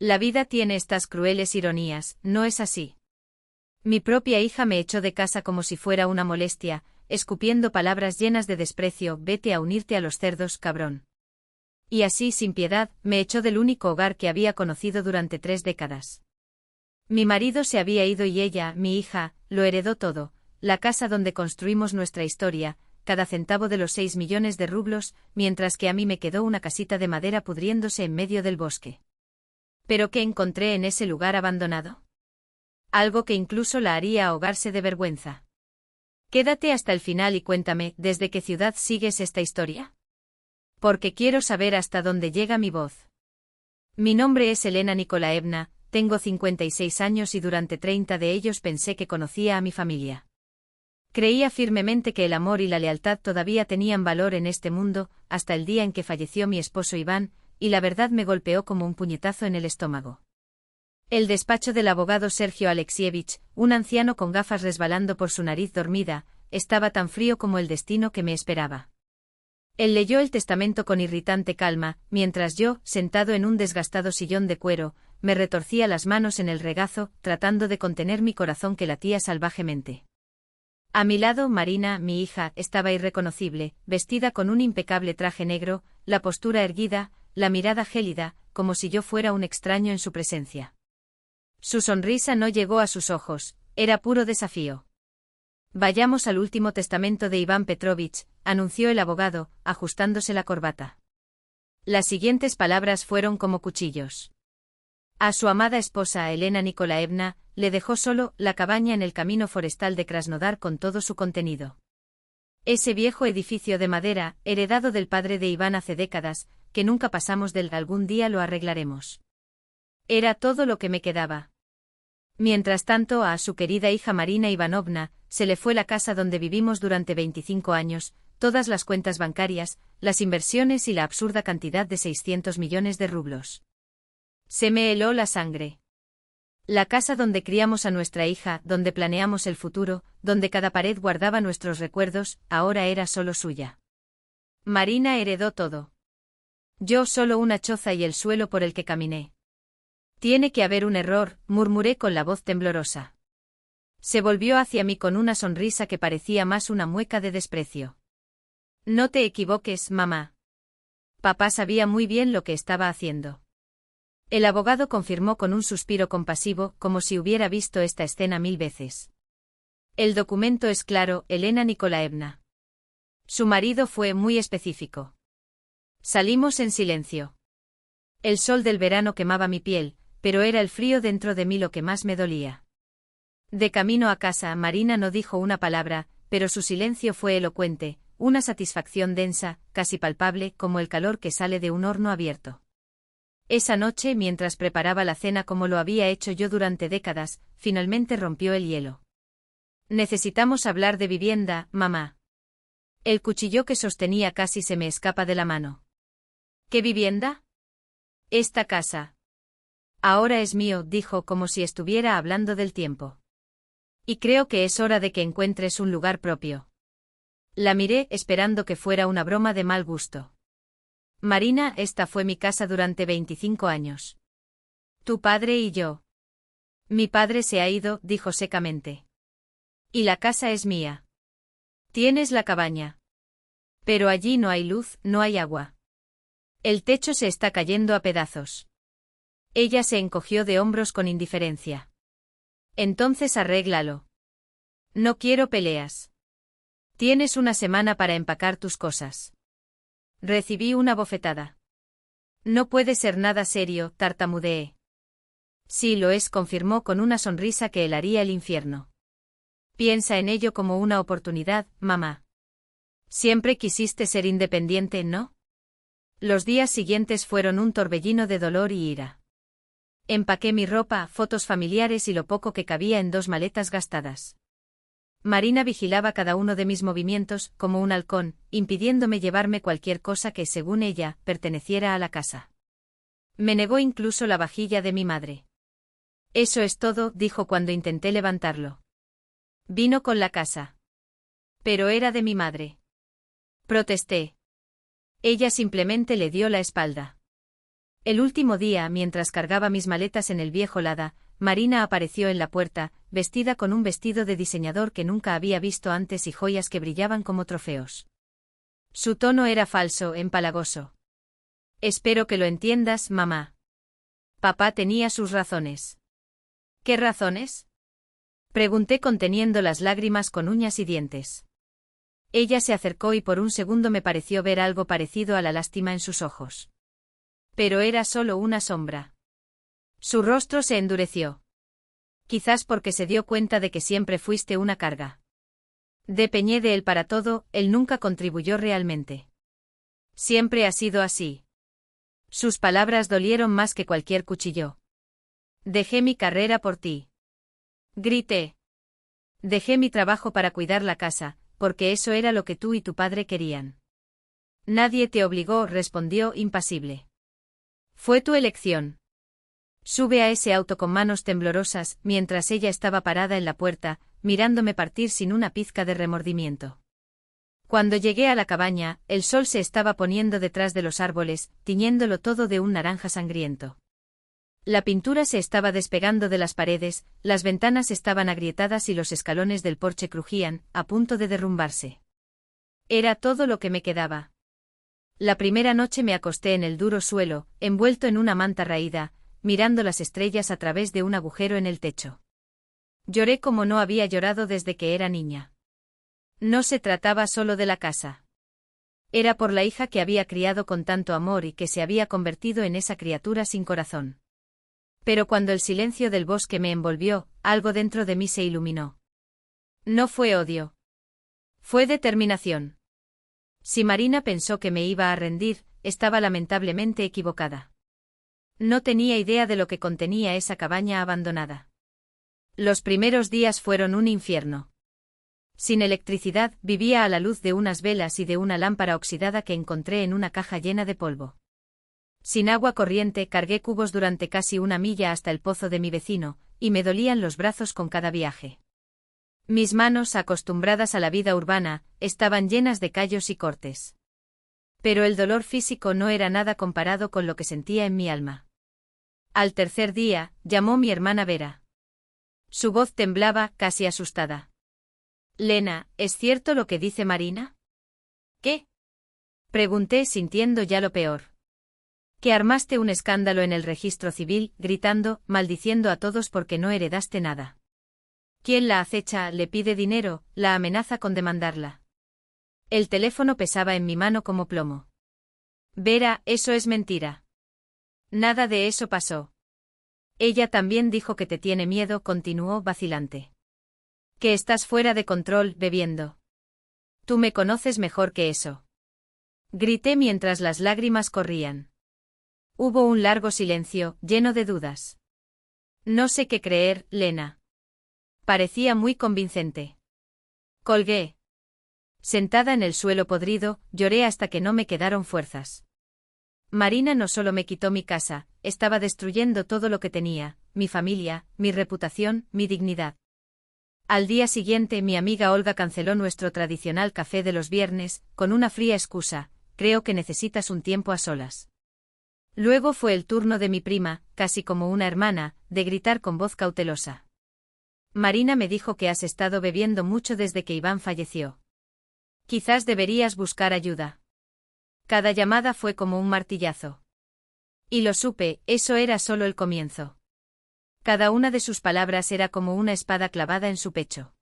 La vida tiene estas crueles ironías, ¿no es así? Mi propia hija me echó de casa como si fuera una molestia, escupiendo palabras llenas de desprecio: vete a unirte a los cerdos, cabrón. Y así, sin piedad, me echó del único hogar que había conocido durante 3 décadas. Mi marido se había ido y ella, mi hija, lo heredó todo, la casa donde construimos nuestra historia, cada centavo de los 6 millones de rublos, mientras que a mí me quedó una casita de madera pudriéndose en medio del bosque. ¿Pero qué encontré en ese lugar abandonado? Algo que incluso la haría ahogarse de vergüenza. Quédate hasta el final y cuéntame, ¿desde qué ciudad sigues esta historia? Porque quiero saber hasta dónde llega mi voz. Mi nombre es Elena Nikolaevna, tengo 56 años y durante 30 de ellos pensé que conocía a mi familia. Creía firmemente que el amor y la lealtad todavía tenían valor en este mundo, hasta el día en que falleció mi esposo Iván, y la verdad me golpeó como un puñetazo en el estómago. El despacho del abogado Sergio Alexievich, un anciano con gafas resbalando por su nariz dormida, estaba tan frío como el destino que me esperaba. Él leyó el testamento con irritante calma, mientras yo, sentado en un desgastado sillón de cuero, me retorcía las manos en el regazo, tratando de contener mi corazón que latía salvajemente. A mi lado, Marina, mi hija, estaba irreconocible, vestida con un impecable traje negro, la postura erguida, la mirada gélida, como si yo fuera un extraño en su presencia. Su sonrisa no llegó a sus ojos, era puro desafío. Vayamos al último testamento de Iván Petrovich, anunció el abogado, ajustándose la corbata. Las siguientes palabras fueron como cuchillos. A su amada esposa Elena Nikolaevna, le dejó solo la cabaña en el camino forestal de Krasnodar con todo su contenido. Ese viejo edificio de madera, heredado del padre de Iván hace décadas, que nunca pasamos del algún día lo arreglaremos. Era todo lo que me quedaba. Mientras tanto, a su querida hija Marina Ivanovna, se le fue la casa donde vivimos durante 25 años, todas las cuentas bancarias, las inversiones y la absurda cantidad de 600 millones de rublos. Se me heló la sangre. La casa donde criamos a nuestra hija, donde planeamos el futuro, donde cada pared guardaba nuestros recuerdos, ahora era solo suya. Marina heredó todo. Yo solo una choza y el suelo por el que caminé. Tiene que haber un error, murmuré con la voz temblorosa. Se volvió hacia mí con una sonrisa que parecía más una mueca de desprecio. No te equivoques, mamá. Papá sabía muy bien lo que estaba haciendo. El abogado confirmó con un suspiro compasivo, como si hubiera visto esta escena 1000 veces. El documento es claro, Elena Nikolaevna. Su marido fue muy específico. Salimos en silencio. El sol del verano quemaba mi piel, pero era el frío dentro de mí lo que más me dolía. De camino a casa, Marina no dijo una palabra, pero su silencio fue elocuente, una satisfacción densa, casi palpable, como el calor que sale de un horno abierto. Esa noche, mientras preparaba la cena como lo había hecho yo durante décadas, finalmente rompió el hielo. Necesitamos hablar de vivienda, mamá. El cuchillo que sostenía casi se me escapa de la mano. ¿Qué vivienda? Esta casa. Ahora es mío, dijo como si estuviera hablando del tiempo. Y creo que es hora de que encuentres un lugar propio. La miré esperando que fuera una broma de mal gusto. Marina, esta fue mi casa durante 25 años. Tu padre y yo. Mi padre se ha ido, dijo secamente. Y la casa es mía. Tienes la cabaña. Pero allí no hay luz, no hay agua. El techo se está cayendo a pedazos. Ella se encogió de hombros con indiferencia. Entonces arréglalo. No quiero peleas. Tienes una semana para empacar tus cosas. Recibí una bofetada. No puede ser nada serio, tartamudeé. Sí lo es, confirmó con una sonrisa que helaría el infierno. Piensa en ello como una oportunidad, mamá. Siempre quisiste ser independiente, ¿no? Los días siguientes fueron un torbellino de dolor y ira. Empaqué mi ropa, fotos familiares y lo poco que cabía en 2 maletas gastadas. Marina vigilaba cada uno de mis movimientos, como un halcón, impidiéndome llevarme cualquier cosa que, según ella, perteneciera a la casa. Me negó incluso la vajilla de mi madre. Eso es todo, dijo cuando intenté levantarlo. Vino con la casa. Pero era de mi madre. Protesté. Ella simplemente le dio la espalda. El último día, mientras cargaba mis maletas en el viejo Lada, Marina apareció en la puerta, vestida con un vestido de diseñador que nunca había visto antes y joyas que brillaban como trofeos. Su tono era falso, empalagoso. Espero que lo entiendas, mamá. Papá tenía sus razones. ¿Qué razones? Pregunté conteniendo las lágrimas con uñas y dientes. Ella se acercó y por un segundo me pareció ver algo parecido a la lástima en sus ojos. Pero era solo una sombra. Su rostro se endureció. Quizás porque se dio cuenta de que siempre fuiste una carga. Depeñé de él para todo, él nunca contribuyó realmente. Siempre ha sido así. Sus palabras dolieron más que cualquier cuchillo. Dejé mi carrera por ti. Grité. Dejé mi trabajo para cuidar la casa, porque eso era lo que tú y tu padre querían. Nadie te obligó, respondió impasible. Fue tu elección. Sube a ese auto con manos temblorosas, mientras ella estaba parada en la puerta, mirándome partir sin una pizca de remordimiento. Cuando llegué a la cabaña, el sol se estaba poniendo detrás de los árboles, tiñéndolo todo de un naranja sangriento. La pintura se estaba despegando de las paredes, las ventanas estaban agrietadas y los escalones del porche crujían, a punto de derrumbarse. Era todo lo que me quedaba. La primera noche me acosté en el duro suelo, envuelto en una manta raída, mirando las estrellas a través de un agujero en el techo. Lloré como no había llorado desde que era niña. No se trataba solo de la casa. Era por la hija que había criado con tanto amor y que se había convertido en esa criatura sin corazón. Pero cuando el silencio del bosque me envolvió, algo dentro de mí se iluminó. No fue odio. Fue determinación. Si Marina pensó que me iba a rendir, estaba lamentablemente equivocada. No tenía idea de lo que contenía esa cabaña abandonada. Los primeros días fueron un infierno. Sin electricidad, vivía a la luz de unas velas y de una lámpara oxidada que encontré en una caja llena de polvo. Sin agua corriente, cargué cubos durante casi una milla hasta el pozo de mi vecino, y me dolían los brazos con cada viaje. Mis manos, acostumbradas a la vida urbana, estaban llenas de callos y cortes. Pero el dolor físico no era nada comparado con lo que sentía en mi alma. Al tercer día, llamó mi hermana Vera. Su voz temblaba, casi asustada. Lena, ¿es cierto lo que dice Marina? ¿Qué? Pregunté sintiendo ya lo peor. Que armaste un escándalo en el registro civil, gritando, maldiciendo a todos porque no heredaste nada. ¿Quién la acecha, le pide dinero, la amenaza con demandarla? El teléfono pesaba en mi mano como plomo. Vera, eso es mentira. Nada de eso pasó. Ella también dijo que te tiene miedo, continuó vacilante. Que estás fuera de control, bebiendo. Tú me conoces mejor que eso. Grité mientras las lágrimas corrían. Hubo un largo silencio, lleno de dudas. No sé qué creer, Lena. Parecía muy convincente. Colgué. Sentada en el suelo podrido, lloré hasta que no me quedaron fuerzas. Marina no solo me quitó mi casa, estaba destruyendo todo lo que tenía, mi familia, mi reputación, mi dignidad. Al día siguiente mi amiga Olga canceló nuestro tradicional café de los viernes, con una fría excusa: creo que necesitas un tiempo a solas. Luego fue el turno de mi prima, casi como una hermana, de gritar con voz cautelosa. Marina me dijo que has estado bebiendo mucho desde que Iván falleció. Quizás deberías buscar ayuda. Cada llamada fue como un martillazo. Y lo supe, eso era solo el comienzo. Cada una de sus palabras era como una espada clavada en su pecho.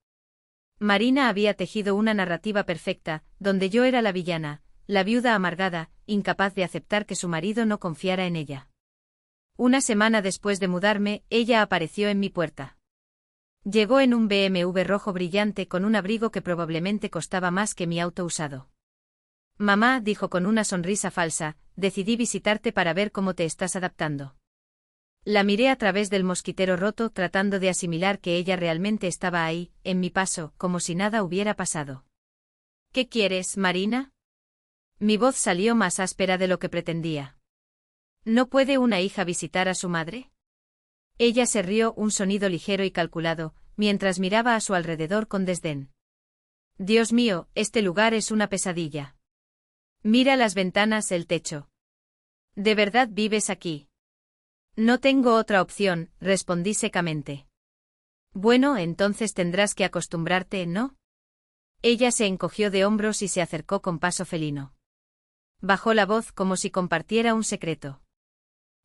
Marina había tejido una narrativa perfecta, donde yo era la villana, la viuda amargada, incapaz de aceptar que su marido no confiara en ella. Una semana después de mudarme, ella apareció en mi puerta. Llegó en un BMW rojo brillante con un abrigo que probablemente costaba más que mi auto usado. Mamá, dijo con una sonrisa falsa, decidí visitarte para ver cómo te estás adaptando. La miré a través del mosquitero roto tratando de asimilar que ella realmente estaba ahí, en mi paso, como si nada hubiera pasado. ¿Qué quieres, Marina? Mi voz salió más áspera de lo que pretendía. ¿No puede una hija visitar a su madre? Ella se rió, un sonido ligero y calculado, mientras miraba a su alrededor con desdén. Dios mío, este lugar es una pesadilla. Mira las ventanas, el techo. ¿De verdad vives aquí? No tengo otra opción, respondí secamente. Bueno, entonces tendrás que acostumbrarte, ¿no? Ella se encogió de hombros y se acercó con paso felino. Bajó la voz como si compartiera un secreto.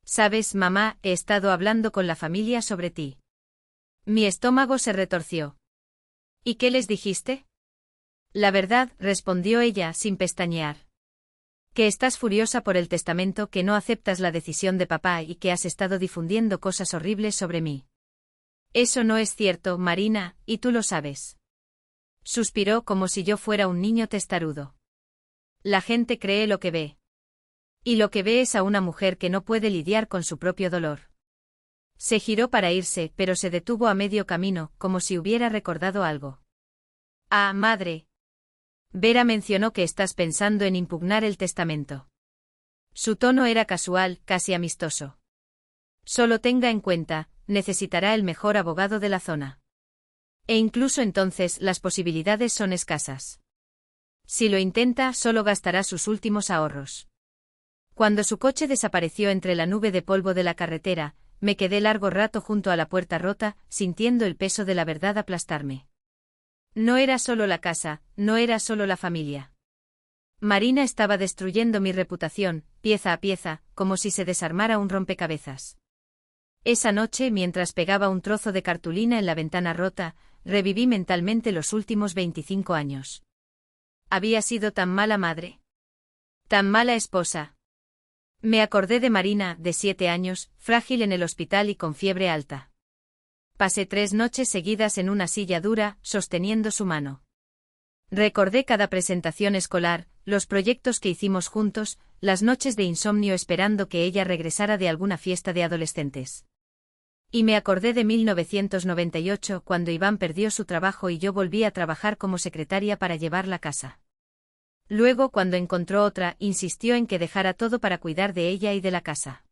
Sabes, mamá, he estado hablando con la familia sobre ti. Mi estómago se retorció. ¿Y qué les dijiste? La verdad, respondió ella sin pestañear. Que estás furiosa por el testamento, que no aceptas la decisión de papá y que has estado difundiendo cosas horribles sobre mí. Eso no es cierto, Marina, y tú lo sabes. Suspiró como si yo fuera un niño testarudo. La gente cree lo que ve. Y lo que ve es a una mujer que no puede lidiar con su propio dolor. Se giró para irse, pero se detuvo a medio camino, como si hubiera recordado algo. Ah, madre. Vera mencionó que estás pensando en impugnar el testamento. Su tono era casual, casi amistoso. Solo tenga en cuenta, necesitará el mejor abogado de la zona. E incluso entonces las posibilidades son escasas. Si lo intenta, solo gastará sus últimos ahorros. Cuando su coche desapareció entre la nube de polvo de la carretera, me quedé largo rato junto a la puerta rota, sintiendo el peso de la verdad aplastarme. No era solo la casa, no era solo la familia. Marina estaba destruyendo mi reputación, pieza a pieza, como si se desarmara un rompecabezas. Esa noche, mientras pegaba un trozo de cartulina en la ventana rota, reviví mentalmente los últimos 25 años. Había sido tan mala madre. Tan mala esposa. Me acordé de Marina, de 7 años, frágil en el hospital y con fiebre alta. Pasé 3 noches seguidas en una silla dura, sosteniendo su mano. Recordé cada presentación escolar, los proyectos que hicimos juntos, las noches de insomnio esperando que ella regresara de alguna fiesta de adolescentes. Y me acordé de 1998, cuando Iván perdió su trabajo y yo volví a trabajar como secretaria para llevar la casa. Luego, cuando encontró otra, insistió en que dejara todo para cuidar de ella y de la casa.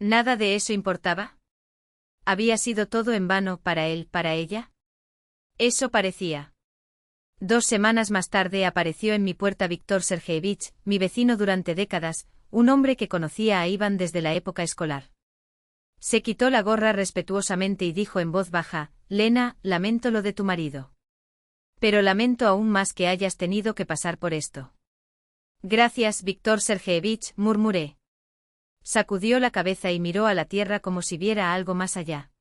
¿Nada de eso importaba? ¿Había sido todo en vano para él, para ella? Eso parecía. 2 semanas más tarde apareció en mi puerta Víctor Sergeyevich, mi vecino durante décadas, un hombre que conocía a Iván desde la época escolar. Se quitó la gorra respetuosamente y dijo en voz baja: Lena, lamento lo de tu marido. Pero lamento aún más que hayas tenido que pasar por esto. Gracias, Víctor Sergeyevich, murmuré. Sacudió la cabeza y miró a la tierra como si viera algo más allá.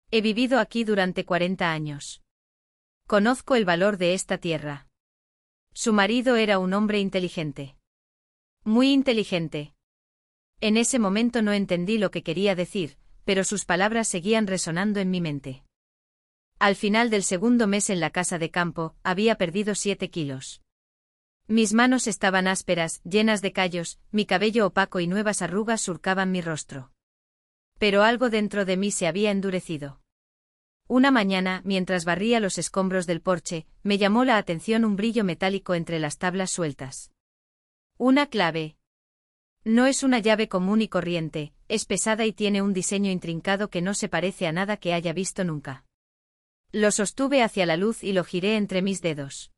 He vivido aquí durante 40 años. Conozco el valor de esta tierra. Su marido era un hombre inteligente. Muy inteligente. En ese momento no entendí lo que quería decir, pero sus palabras seguían resonando en mi mente. Al final del segundo mes en la casa de campo, había perdido 7 kilos. Mis manos estaban ásperas, llenas de callos, mi cabello opaco y nuevas arrugas surcaban mi rostro. Pero algo dentro de mí se había endurecido. Una mañana, mientras barría los escombros del porche, me llamó la atención un brillo metálico entre las tablas sueltas. Una clave. No es una llave común y corriente, es pesada y tiene un diseño intrincado que no se parece a nada que haya visto nunca. Lo sostuve hacia la luz y lo giré entre mis dedos.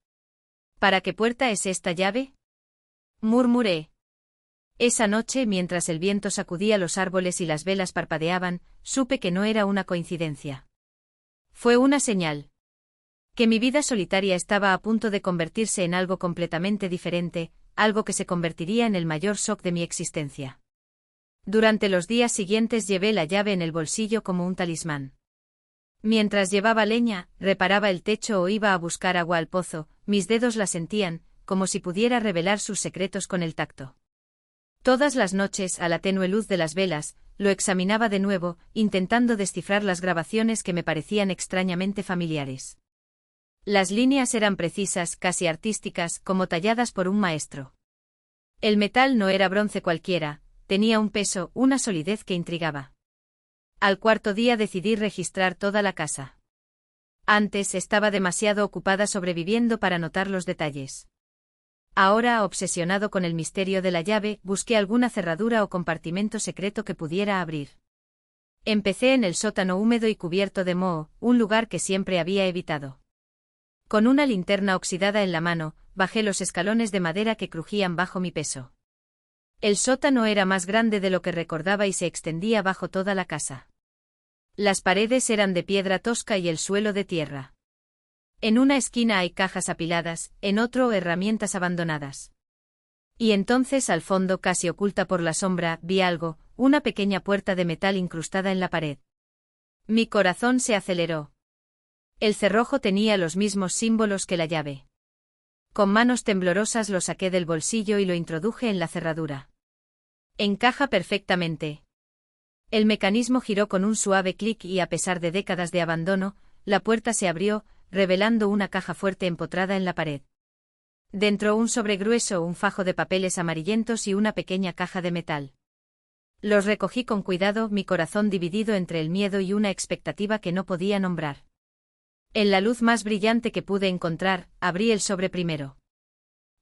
¿Para qué puerta es esta llave? Murmuré. Esa noche, mientras el viento sacudía los árboles y las velas parpadeaban, supe que no era una coincidencia. Fue una señal. Que mi vida solitaria estaba a punto de convertirse en algo completamente diferente, algo que se convertiría en el mayor shock de mi existencia. Durante los días siguientes llevé la llave en el bolsillo como un talismán. Mientras llevaba leña, reparaba el techo o iba a buscar agua al pozo, mis dedos la sentían, como si pudiera revelar sus secretos con el tacto. Todas las noches, a la tenue luz de las velas, lo examinaba de nuevo, intentando descifrar las grabaciones que me parecían extrañamente familiares. Las líneas eran precisas, casi artísticas, como talladas por un maestro. El metal no era bronce cualquiera, tenía un peso, una solidez que intrigaba. Al cuarto día decidí registrar toda la casa. Antes estaba demasiado ocupada sobreviviendo para notar los detalles. Ahora, obsesionado con el misterio de la llave, busqué alguna cerradura o compartimento secreto que pudiera abrir. Empecé en el sótano húmedo y cubierto de moho, un lugar que siempre había evitado. Con una linterna oxidada en la mano, bajé los escalones de madera que crujían bajo mi peso. El sótano era más grande de lo que recordaba y se extendía bajo toda la casa. Las paredes eran de piedra tosca y el suelo de tierra. En una esquina hay cajas apiladas, en otro herramientas abandonadas. Y entonces al fondo, casi oculta por la sombra, vi algo, una pequeña puerta de metal incrustada en la pared. Mi corazón se aceleró. El cerrojo tenía los mismos símbolos que la llave. Con manos temblorosas lo saqué del bolsillo y lo introduje en la cerradura. Encaja perfectamente. El mecanismo giró con un suave clic y a pesar de décadas de abandono, la puerta se abrió, revelando una caja fuerte empotrada en la pared. Dentro un sobre grueso, un fajo de papeles amarillentos y una pequeña caja de metal. Los recogí con cuidado, mi corazón dividido entre el miedo y una expectativa que no podía nombrar. En la luz más brillante que pude encontrar, abrí el sobre primero.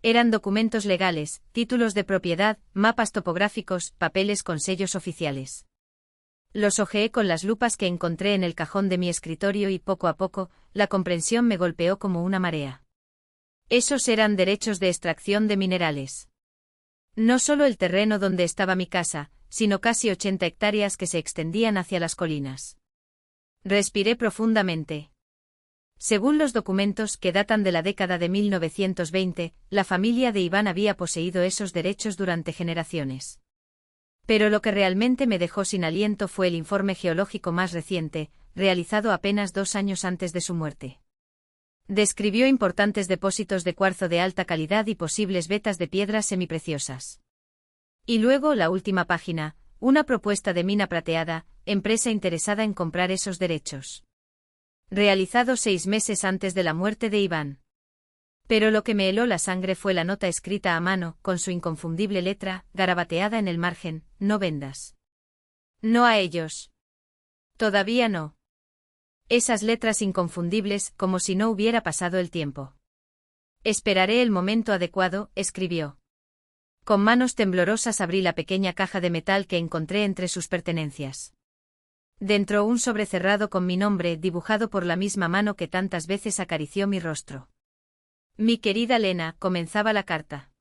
Eran documentos legales, títulos de propiedad, mapas topográficos, papeles con sellos oficiales. Los hojeé con las lupas que encontré en el cajón de mi escritorio y poco a poco, la comprensión me golpeó como una marea. Esos eran derechos de extracción de minerales. No solo el terreno donde estaba mi casa, sino casi 80 hectáreas que se extendían hacia las colinas. Respiré profundamente. Según los documentos que datan de la década de 1920, la familia de Iván había poseído esos derechos durante generaciones. Pero lo que realmente me dejó sin aliento fue el informe geológico más reciente, realizado apenas 2 años antes de su muerte. Describió importantes depósitos de cuarzo de alta calidad y posibles vetas de piedras semipreciosas. Y luego la última página, una propuesta de mina prateada, empresa interesada en comprar esos derechos. Realizado 6 meses antes de la muerte de Iván. Pero lo que me heló la sangre fue la nota escrita a mano, con su inconfundible letra, garabateada en el margen: no vendas. No a ellos. Todavía no. Esas letras inconfundibles, como si no hubiera pasado el tiempo. Esperaré el momento adecuado, escribió. Con manos temblorosas abrí la pequeña caja de metal que encontré entre sus pertenencias. Dentro un sobre cerrado con mi nombre dibujado por la misma mano que tantas veces acarició mi rostro. Mi querida Lena, comenzaba la carta.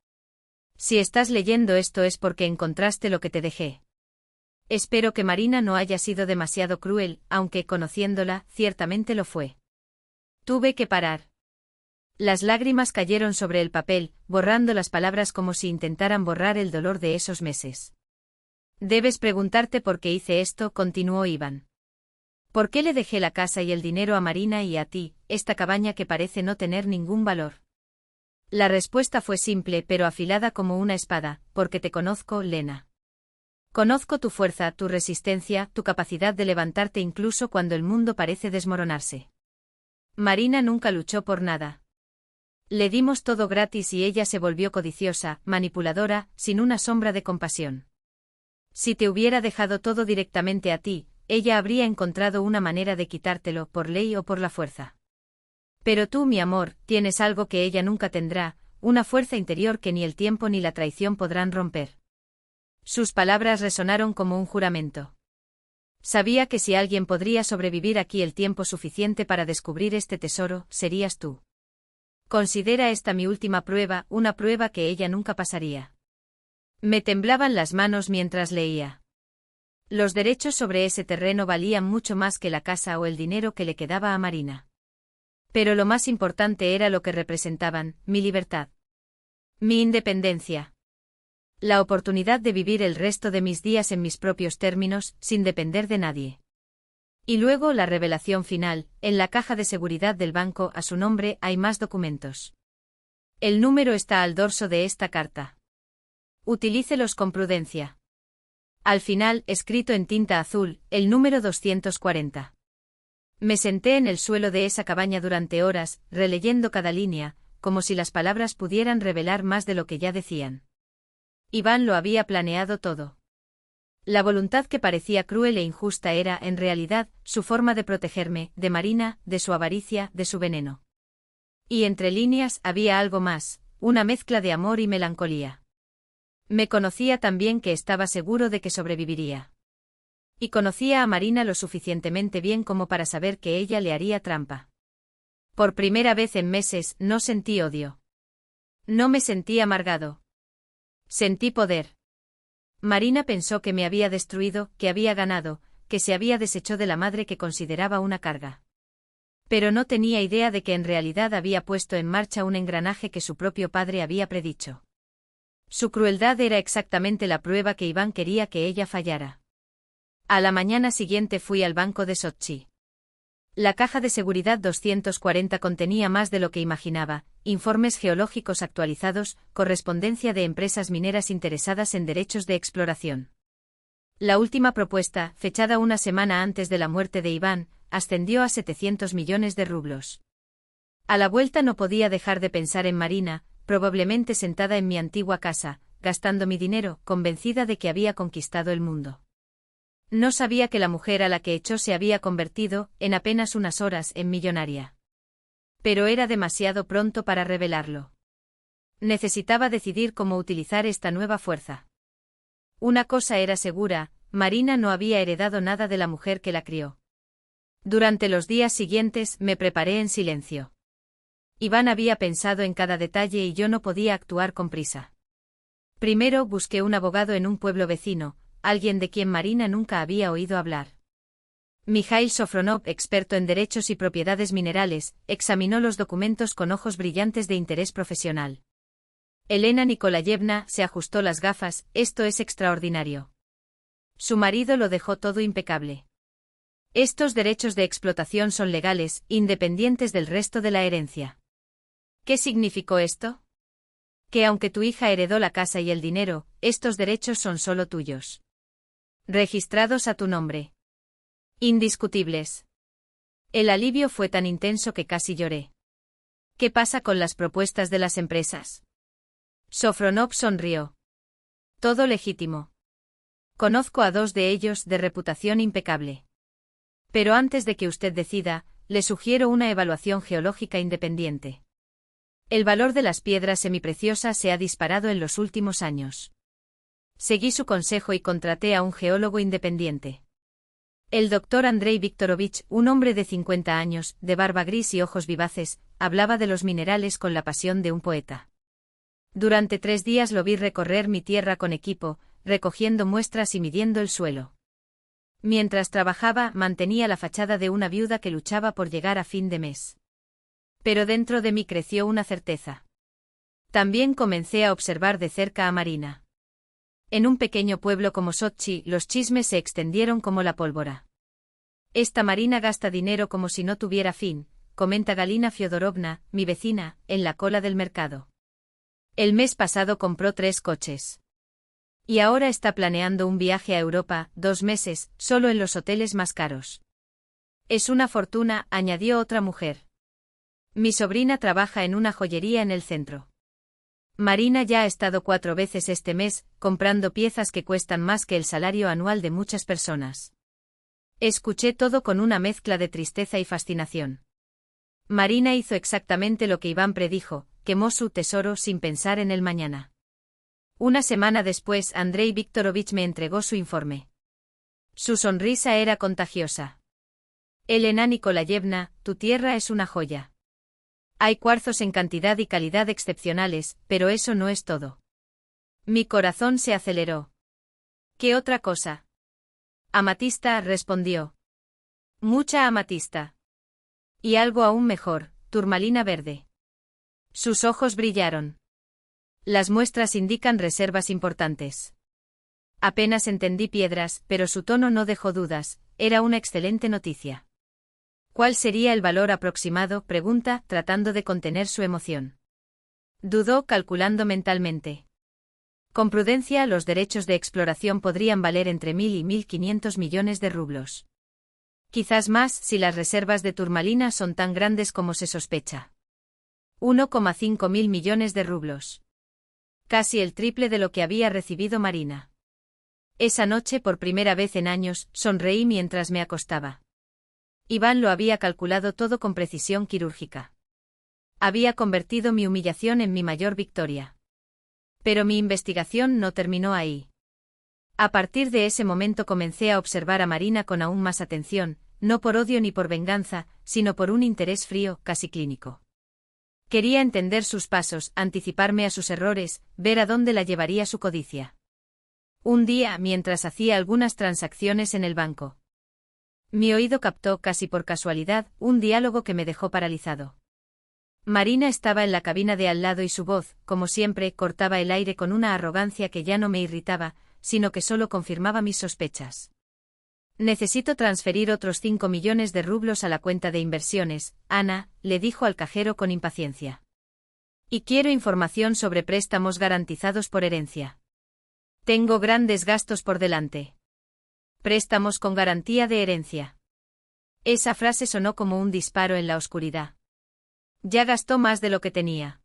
Si estás leyendo esto es porque encontraste lo que te dejé. Espero que Marina no haya sido demasiado cruel, aunque conociéndola, ciertamente lo fue. Tuve que parar. Las lágrimas cayeron sobre el papel, borrando las palabras como si intentaran borrar el dolor de esos meses. Debes preguntarte por qué hice esto, continuó Iván. ¿Por qué le dejé la casa y el dinero a Marina y a ti, esta cabaña que parece no tener ningún valor? La respuesta fue simple pero afilada como una espada: porque te conozco, Lena. Conozco tu fuerza, tu resistencia, tu capacidad de levantarte incluso cuando el mundo parece desmoronarse. Marina nunca luchó por nada. Le dimos todo gratis y ella se volvió codiciosa, manipuladora, sin una sombra de compasión. Si te hubiera dejado todo directamente a ti, ella habría encontrado una manera de quitártelo, por ley o por la fuerza. Pero tú, mi amor, tienes algo que ella nunca tendrá, una fuerza interior que ni el tiempo ni la traición podrán romper. Sus palabras resonaron como un juramento. Sabía que si alguien podría sobrevivir aquí el tiempo suficiente para descubrir este tesoro, serías tú. Considera esta mi última prueba, una prueba que ella nunca pasaría. Me temblaban las manos mientras leía. Los derechos sobre ese terreno valían mucho más que la casa o el dinero que le quedaba a Marina. Pero lo más importante era lo que representaban: mi libertad. Mi independencia. La oportunidad de vivir el resto de mis días en mis propios términos, sin depender de nadie. Y luego la revelación final: en la caja de seguridad del banco a su nombre hay más documentos. El número está al dorso de esta carta. Utilícelos con prudencia. Al final, escrito en tinta azul, el número 240. Me senté en el suelo de esa cabaña durante horas, releyendo cada línea, como si las palabras pudieran revelar más de lo que ya decían. Iván lo había planeado todo. La voluntad que parecía cruel e injusta era, en realidad, su forma de protegerme, de Marina, de su avaricia, de su veneno. Y entre líneas había algo más, una mezcla de amor y melancolía. Me conocía tan bien que estaba seguro de que sobreviviría. Y conocía a Marina lo suficientemente bien como para saber que ella le haría trampa. Por primera vez en meses, no sentí odio. No me sentí amargado. Sentí poder. Marina pensó que me había destruido, que había ganado, que se había deshecho de la madre que consideraba una carga. Pero no tenía idea de que en realidad había puesto en marcha un engranaje que su propio padre había predicho. Su crueldad era exactamente la prueba que Iván quería que ella fallara. A la mañana siguiente fui al banco de Sochi. La caja de seguridad 240 contenía más de lo que imaginaba: informes geológicos actualizados, correspondencia de empresas mineras interesadas en derechos de exploración. La última propuesta, fechada una semana antes de la muerte de Iván, ascendió a 700 millones de rublos. A la vuelta no podía dejar de pensar en Marina, probablemente sentada en mi antigua casa, gastando mi dinero, convencida de que había conquistado el mundo. No sabía que la mujer a la que echó se había convertido, en apenas unas horas, en millonaria. Pero era demasiado pronto para revelarlo. Necesitaba decidir cómo utilizar esta nueva fuerza. Una cosa era segura: Marina no había heredado nada de la mujer que la crió. Durante los días siguientes me preparé en silencio. Iván había pensado en cada detalle y yo no podía actuar con prisa. Primero busqué un abogado en un pueblo vecino, alguien de quien Marina nunca había oído hablar. Mikhail Sofronov, experto en derechos y propiedades minerales, examinó los documentos con ojos brillantes de interés profesional. Elena Nikolayevna se ajustó las gafas: esto es extraordinario. Su marido lo dejó todo impecable. Estos derechos de explotación son legales, independientes del resto de la herencia. ¿Qué significó esto? Que aunque tu hija heredó la casa y el dinero, estos derechos son solo tuyos. Registrados a tu nombre. Indiscutibles. El alivio fue tan intenso que casi lloré. ¿Qué pasa con las propuestas de las empresas? Sofronov sonrió. Todo legítimo. Conozco a 2 de ellos, de reputación impecable. Pero antes de que usted decida, le sugiero una evaluación geológica independiente. El valor de las piedras semipreciosas se ha disparado en los últimos años. Seguí su consejo y contraté a un geólogo independiente. El doctor Andrei Viktorovich, un hombre de 50 años, de barba gris y ojos vivaces, hablaba de los minerales con la pasión de un poeta. Durante 3 días lo vi recorrer mi tierra con equipo, recogiendo muestras y midiendo el suelo. Mientras trabajaba, mantenía la fachada de una viuda que luchaba por llegar a fin de mes. Pero dentro de mí creció una certeza. También comencé a observar de cerca a Marina. En un pequeño pueblo como Sochi, los chismes se extendieron como la pólvora. Esta Marina gasta dinero como si no tuviera fin, comenta Galina Fyodorovna, mi vecina, en la cola del mercado. El mes pasado compró 3 coches. Y ahora está planeando un viaje a Europa, 2 meses, solo en los hoteles más caros. Es una fortuna, añadió otra mujer. Mi sobrina trabaja en una joyería en el centro. Marina ya ha estado 4 veces este mes, comprando piezas que cuestan más que el salario anual de muchas personas. Escuché todo con una mezcla de tristeza y fascinación. Marina hizo exactamente lo que Iván predijo: quemó su tesoro sin pensar en el mañana. Una semana después, Andrei Viktorovich me entregó su informe. Su sonrisa era contagiosa. Elena Nikolayevna, tu tierra es una joya. Hay cuarzos en cantidad y calidad excepcionales, pero eso no es todo. Mi corazón se aceleró. ¿Qué otra cosa? Amatista, respondió. Mucha amatista. Y algo aún mejor, turmalina verde. Sus ojos brillaron. Las muestras indican reservas importantes. Apenas entendí piedras, pero su tono no dejó dudas: era una excelente noticia. ¿Cuál sería el valor aproximado?, pregunta, tratando de contener su emoción. Dudó, calculando mentalmente. Con prudencia, los derechos de exploración podrían valer entre 1.000 y 1.500 millones de rublos. Quizás más, si las reservas de turmalina son tan grandes como se sospecha. 1,5 mil millones de rublos. Casi el triple de lo que había recibido Marina. Esa noche, por primera vez en años, sonreí mientras me acostaba. Iván lo había calculado todo con precisión quirúrgica. Había convertido mi humillación en mi mayor victoria. Pero mi investigación no terminó ahí. A partir de ese momento comencé a observar a Marina con aún más atención, no por odio ni por venganza, sino por un interés frío, casi clínico. Quería entender sus pasos, anticiparme a sus errores, ver a dónde la llevaría su codicia. Un día, mientras hacía algunas transacciones en el banco. Mi oído captó, casi por casualidad, un diálogo que me dejó paralizado. Marina estaba en la cabina de al lado y su voz, como siempre, cortaba el aire con una arrogancia que ya no me irritaba, sino que solo confirmaba mis sospechas. Necesito transferir otros 5 millones de rublos a la cuenta de inversiones, Ana, le dijo al cajero con impaciencia. Y quiero información sobre préstamos garantizados por herencia. Tengo grandes gastos por delante. Préstamos con garantía de herencia. Esa frase sonó como un disparo en la oscuridad. Ya gastó más de lo que tenía.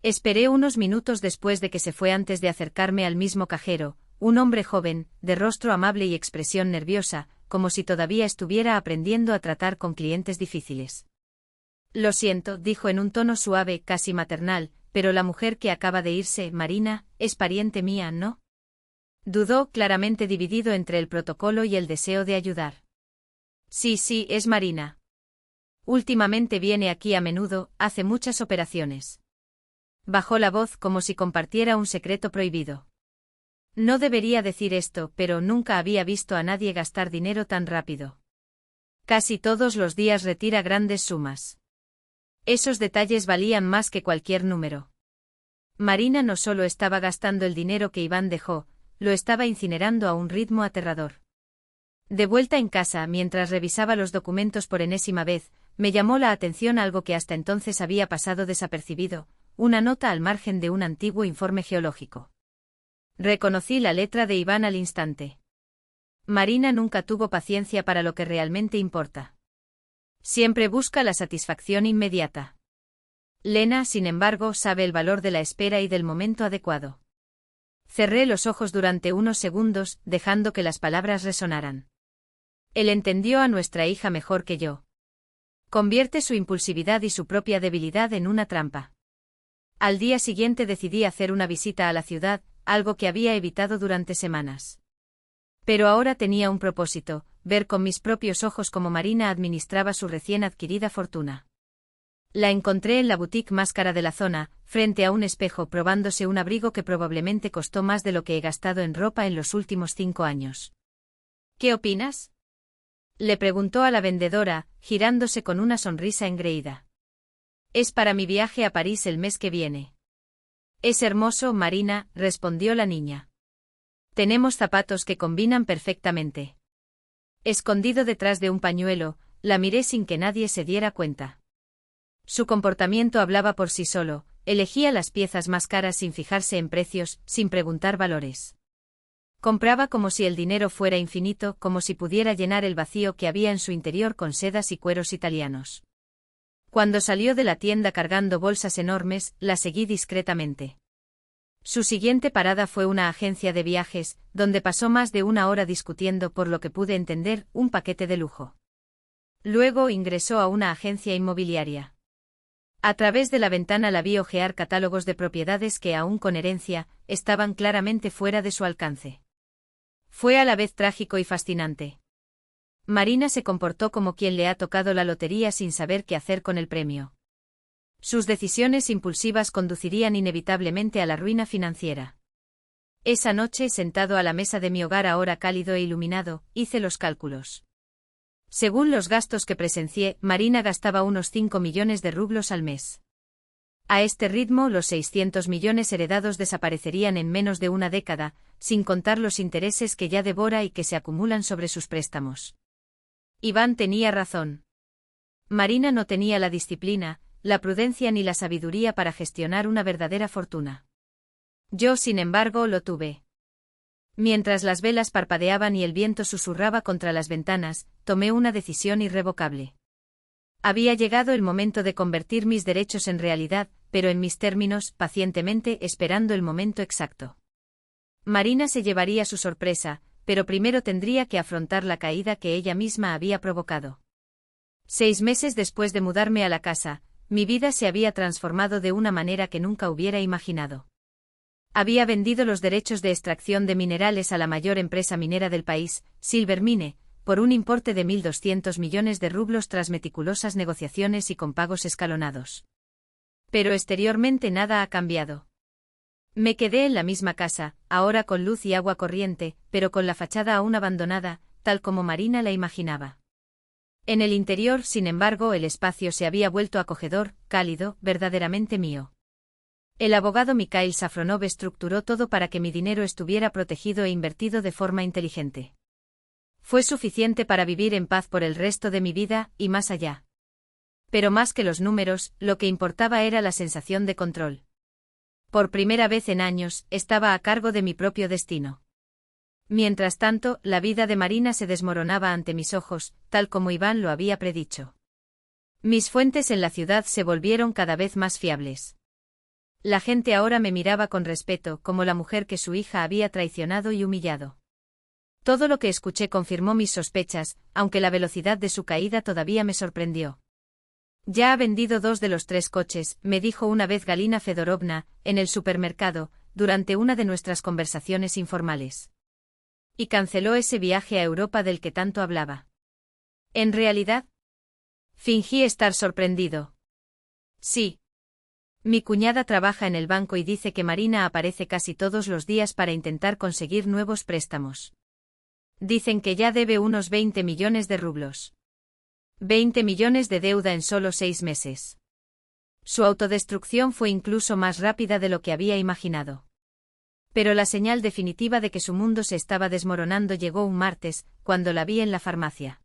Esperé unos minutos después de que se fue antes de acercarme al mismo cajero, un hombre joven, de rostro amable y expresión nerviosa, como si todavía estuviera aprendiendo a tratar con clientes difíciles. Lo siento, dijo en un tono suave, casi maternal, pero la mujer que acaba de irse, Marina, es pariente mía, ¿no? Dudó, claramente dividido entre el protocolo y el deseo de ayudar. Sí, es Marina. Últimamente viene aquí a menudo, hace muchas operaciones. Bajó la voz como si compartiera un secreto prohibido. No debería decir esto, pero nunca había visto a nadie gastar dinero tan rápido. Casi todos los días retira grandes sumas. Esos detalles valían más que cualquier número. Marina no solo estaba gastando el dinero que Iván dejó, lo estaba incinerando a un ritmo aterrador. De vuelta en casa, mientras revisaba los documentos por enésima vez, me llamó la atención algo que hasta entonces había pasado desapercibido, una nota al margen de un antiguo informe geológico. Reconocí la letra de Iván al instante. Marina nunca tuvo paciencia para lo que realmente importa. Siempre busca la satisfacción inmediata. Lena, sin embargo, sabe el valor de la espera y del momento adecuado. Cerré los ojos durante unos segundos, dejando que las palabras resonaran. Él entendió a nuestra hija mejor que yo. Convierte su impulsividad y su propia debilidad en una trampa. Al día siguiente decidí hacer una visita a la ciudad, algo que había evitado durante semanas. Pero ahora tenía un propósito, ver con mis propios ojos cómo Marina administraba su recién adquirida fortuna. La encontré en la boutique más cara de la zona, frente a un espejo probándose un abrigo que probablemente costó más de lo que he gastado en ropa en los últimos 5 años. ¿Qué opinas?, le preguntó a la vendedora, girándose con una sonrisa engreída. Es para mi viaje a París el mes que viene. Es hermoso, Marina, respondió la niña. Tenemos zapatos que combinan perfectamente. Escondido detrás de un pañuelo, la miré sin que nadie se diera cuenta. Su comportamiento hablaba por sí solo, elegía las piezas más caras sin fijarse en precios, sin preguntar valores. Compraba como si el dinero fuera infinito, como si pudiera llenar el vacío que había en su interior con sedas y cueros italianos. Cuando salió de la tienda cargando bolsas enormes, la seguí discretamente. Su siguiente parada fue una agencia de viajes, donde pasó más de 1 hora discutiendo, por lo que pude entender, un paquete de lujo. Luego ingresó a una agencia inmobiliaria. A través de la ventana la vi hojear catálogos de propiedades que, aún con herencia, estaban claramente fuera de su alcance. Fue a la vez trágico y fascinante. Marina se comportó como quien le ha tocado la lotería sin saber qué hacer con el premio. Sus decisiones impulsivas conducirían inevitablemente a la ruina financiera. Esa noche, sentado a la mesa de mi hogar ahora cálido e iluminado, hice los cálculos. Según los gastos que presencié, Marina gastaba unos 5 millones de rublos al mes. A este ritmo, los 600 millones heredados desaparecerían en menos de una década, sin contar los intereses que ya devora y que se acumulan sobre sus préstamos. Iván tenía razón. Marina no tenía la disciplina, la prudencia ni la sabiduría para gestionar una verdadera fortuna. Yo, sin embargo, lo tuve. Mientras las velas parpadeaban y el viento susurraba contra las ventanas, tomé una decisión irrevocable. Había llegado el momento de convertir mis derechos en realidad, pero en mis términos, pacientemente, esperando el momento exacto. Marina se llevaría su sorpresa, pero primero tendría que afrontar la caída que ella misma había provocado. 6 meses después de mudarme a la casa, mi vida se había transformado de una manera que nunca hubiera imaginado. Había vendido los derechos de extracción de minerales a la mayor empresa minera del país, Silvermine, por un importe de 1.200 millones de rublos tras meticulosas negociaciones y con pagos escalonados. Pero exteriormente nada ha cambiado. Me quedé en la misma casa, ahora con luz y agua corriente, pero con la fachada aún abandonada, tal como Marina la imaginaba. En el interior, sin embargo, el espacio se había vuelto acogedor, cálido, verdaderamente mío. El abogado Mikhail Safronov estructuró todo para que mi dinero estuviera protegido e invertido de forma inteligente. Fue suficiente para vivir en paz por el resto de mi vida, y más allá. Pero más que los números, lo que importaba era la sensación de control. Por primera vez en años, estaba a cargo de mi propio destino. Mientras tanto, la vida de Marina se desmoronaba ante mis ojos, tal como Iván lo había predicho. Mis fuentes en la ciudad se volvieron cada vez más fiables. La gente ahora me miraba con respeto, como la mujer que su hija había traicionado y humillado. Todo lo que escuché confirmó mis sospechas, aunque la velocidad de su caída todavía me sorprendió. Ya ha vendido 2 de los 3 coches, me dijo una vez Galina Fedorovna, en el supermercado, durante una de nuestras conversaciones informales. Y canceló ese viaje a Europa del que tanto hablaba. ¿En realidad? Fingí estar sorprendido. Sí. Mi cuñada trabaja en el banco y dice que Marina aparece casi todos los días para intentar conseguir nuevos préstamos. Dicen que ya debe unos 20 millones de rublos. 20 millones de deuda en solo 6 meses. Su autodestrucción fue incluso más rápida de lo que había imaginado. Pero la señal definitiva de que su mundo se estaba desmoronando llegó un martes, cuando la vi en la farmacia.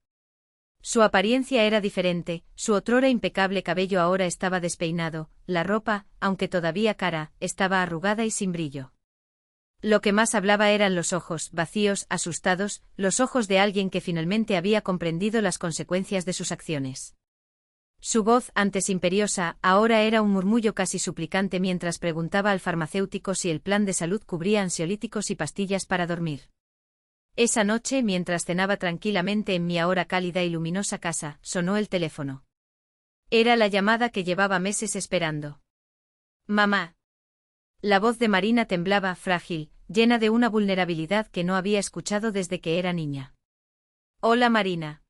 Su apariencia era diferente, su otrora impecable cabello ahora estaba despeinado, la ropa, aunque todavía cara, estaba arrugada y sin brillo. Lo que más hablaba eran los ojos, vacíos, asustados, los ojos de alguien que finalmente había comprendido las consecuencias de sus acciones. Su voz, antes imperiosa, ahora era un murmullo casi suplicante mientras preguntaba al farmacéutico si el plan de salud cubría ansiolíticos y pastillas para dormir. Esa noche, mientras cenaba tranquilamente en mi ahora cálida y luminosa casa, sonó el teléfono. Era la llamada que llevaba meses esperando. Mamá. La voz de Marina temblaba, frágil, llena de una vulnerabilidad que no había escuchado desde que era niña. Hola Marina.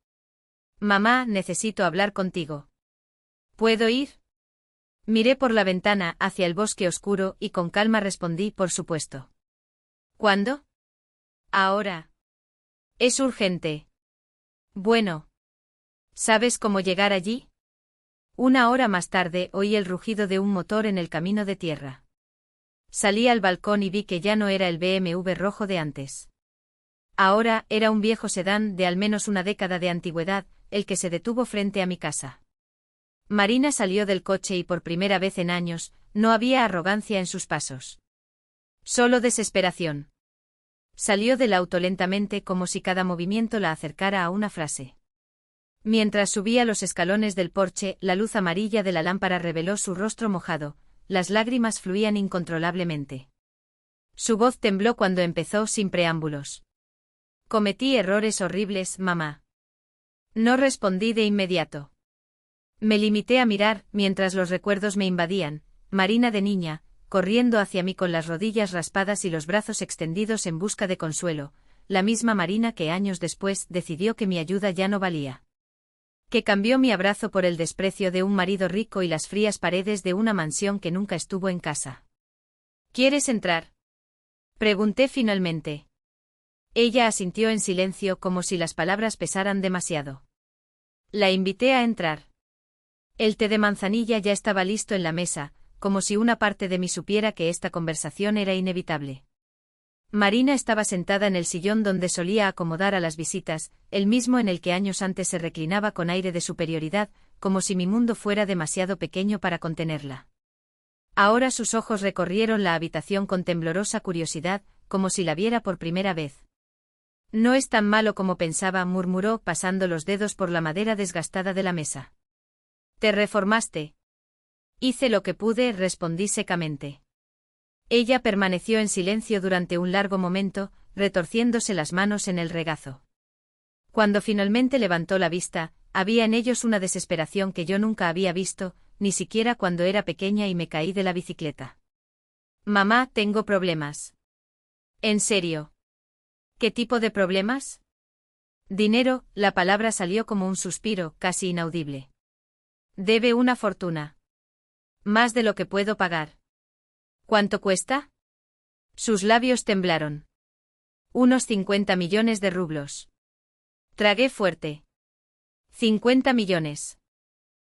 Mamá, necesito hablar contigo. ¿Puedo ir? Miré por la ventana hacia el bosque oscuro y con calma respondí, por supuesto. ¿Cuándo? Ahora. Es urgente. Bueno. ¿Sabes cómo llegar allí? 1 hora más tarde oí el rugido de un motor en el camino de tierra. Salí al balcón y vi que ya no era el BMW rojo de antes. Ahora era un viejo sedán de al menos una década de antigüedad, el que se detuvo frente a mi casa. Marina salió del coche y por primera vez en años, no había arrogancia en sus pasos. Solo desesperación. Salió del auto lentamente como si cada movimiento la acercara a una frase. Mientras subía los escalones del porche, la luz amarilla de la lámpara reveló su rostro mojado, las lágrimas fluían incontrolablemente. Su voz tembló cuando empezó sin preámbulos. Cometí errores horribles, mamá. No respondí de inmediato. Me limité a mirar, mientras los recuerdos me invadían, Marina de niña, corriendo hacia mí con las rodillas raspadas y los brazos extendidos en busca de consuelo, la misma Marina que años después decidió que mi ayuda ya no valía. Que cambió mi abrazo por el desprecio de un marido rico y las frías paredes de una mansión que nunca estuvo en casa. ¿Quieres entrar? Pregunté finalmente. Ella asintió en silencio como si las palabras pesaran demasiado. La invité a entrar. El té de manzanilla ya estaba listo en la mesa, como si una parte de mí supiera que esta conversación era inevitable. Marina estaba sentada en el sillón donde solía acomodar a las visitas, el mismo en el que años antes se reclinaba con aire de superioridad, como si mi mundo fuera demasiado pequeño para contenerla. Ahora sus ojos recorrieron la habitación con temblorosa curiosidad, como si la viera por primera vez. No es tan malo como pensaba, murmuró, pasando los dedos por la madera desgastada de la mesa. ¿Te reformaste? Hice lo que pude, respondí secamente. Ella permaneció en silencio durante un largo momento, retorciéndose las manos en el regazo. Cuando finalmente levantó la vista, había en ellos una desesperación que yo nunca había visto, ni siquiera cuando era pequeña y me caí de la bicicleta. Mamá, tengo problemas. ¿En serio? ¿Qué tipo de problemas? Dinero, la palabra salió como un suspiro, casi inaudible. Debe una fortuna. Más de lo que puedo pagar. ¿Cuánto cuesta? Sus labios temblaron. Unos 50 millones de rublos. Tragué fuerte. 50 millones.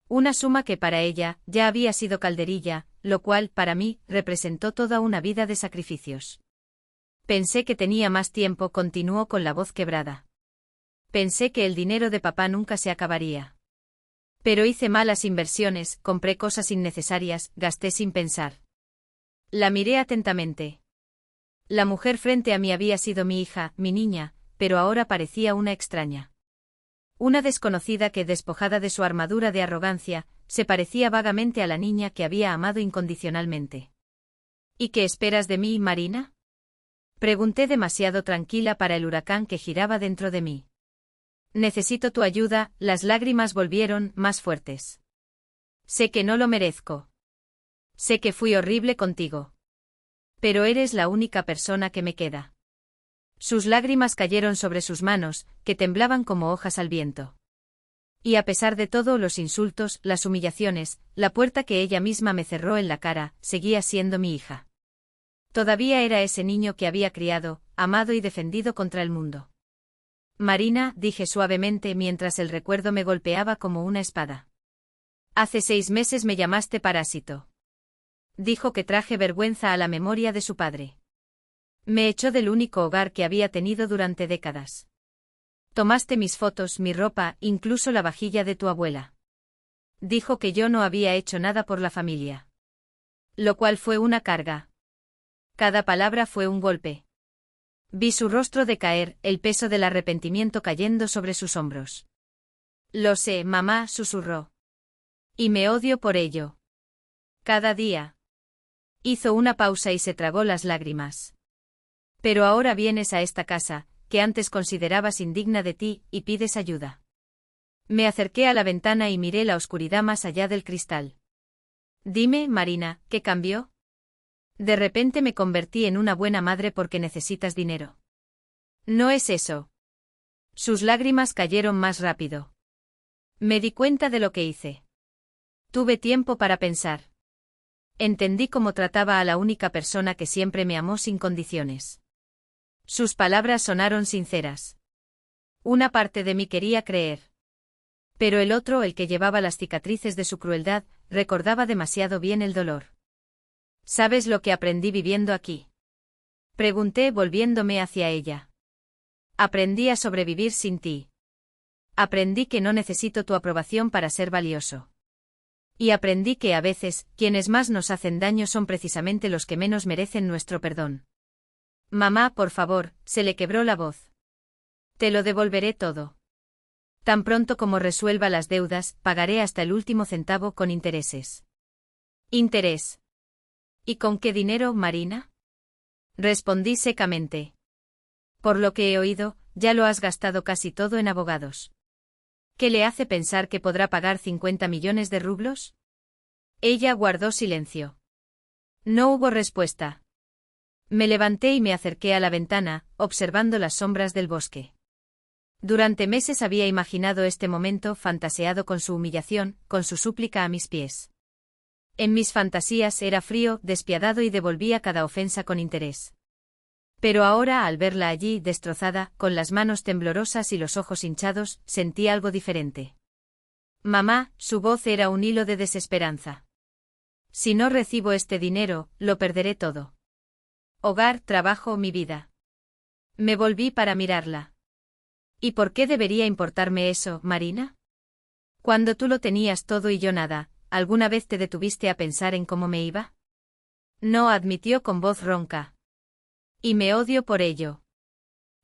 Una suma que para ella ya había sido calderilla, lo cual, para mí, representó toda una vida de sacrificios. Pensé que tenía más tiempo, continuó con la voz quebrada. Pensé que el dinero de papá nunca se acabaría. Pero hice malas inversiones, compré cosas innecesarias, gasté sin pensar. La miré atentamente. La mujer frente a mí había sido mi hija, mi niña, pero ahora parecía una extraña. Una desconocida que, despojada de su armadura de arrogancia, se parecía vagamente a la niña que había amado incondicionalmente. ¿Y qué esperas de mí, Marina? Pregunté demasiado tranquila para el huracán que giraba dentro de mí. Necesito tu ayuda, las lágrimas volvieron más fuertes. Sé que no lo merezco. Sé que fui horrible contigo. Pero eres la única persona que me queda. Sus lágrimas cayeron sobre sus manos, que temblaban como hojas al viento. Y a pesar de todo, los insultos, las humillaciones, la puerta que ella misma me cerró en la cara, seguía siendo mi hija. Todavía era ese niño que había criado, amado y defendido contra el mundo. Marina, dije suavemente mientras el recuerdo me golpeaba como una espada. Hace 6 meses me llamaste parásito. Dijo que traje vergüenza a la memoria de su padre. Me echó del único hogar que había tenido durante décadas. Tomaste mis fotos, mi ropa, incluso la vajilla de tu abuela. Dijo que yo no había hecho nada por la familia. Lo cual fue una carga. Cada palabra fue un golpe. Vi su rostro decaer, el peso del arrepentimiento cayendo sobre sus hombros. Lo sé, mamá, susurró. Y me odio por ello. Cada día. Hizo una pausa y se tragó las lágrimas. Pero ahora vienes a esta casa, que antes considerabas indigna de ti, y pides ayuda. Me acerqué a la ventana y miré la oscuridad más allá del cristal. Dime, Marina, ¿qué cambió? De repente me convertí en una buena madre porque necesitas dinero. No es eso. Sus lágrimas cayeron más rápido. Me di cuenta de lo que hice. Tuve tiempo para pensar. Entendí cómo trataba a la única persona que siempre me amó sin condiciones. Sus palabras sonaron sinceras. Una parte de mí quería creer. Pero el otro, el que llevaba las cicatrices de su crueldad, recordaba demasiado bien el dolor. ¿Sabes lo que aprendí viviendo aquí? Pregunté volviéndome hacia ella. Aprendí a sobrevivir sin ti. Aprendí que no necesito tu aprobación para ser valioso. Y aprendí que a veces, quienes más nos hacen daño son precisamente los que menos merecen nuestro perdón. Mamá, por favor, se le quebró la voz. Te lo devolveré todo. Tan pronto como resuelva las deudas, pagaré hasta el último centavo con intereses. ¿Interés? ¿Y con qué dinero, Marina? Respondí secamente. Por lo que he oído, ya lo has gastado casi todo en abogados. ¿Qué le hace pensar que podrá pagar 50 millones de rublos? Ella guardó silencio. No hubo respuesta. Me levanté y me acerqué a la ventana, observando las sombras del bosque. Durante meses había imaginado este momento, fantaseado con su humillación, con su súplica a mis pies. En mis fantasías era frío, despiadado y devolvía cada ofensa con interés. Pero ahora, al verla allí, destrozada, con las manos temblorosas y los ojos hinchados, sentí algo diferente. Mamá, su voz era un hilo de desesperanza. Si no recibo este dinero, lo perderé todo. Hogar, trabajo, mi vida. Me volví para mirarla. ¿Y por qué debería importarme eso, Marina? Cuando tú lo tenías todo y yo nada, ¿alguna vez te detuviste a pensar en cómo me iba? No, admitió con voz ronca. Y me odio por ello.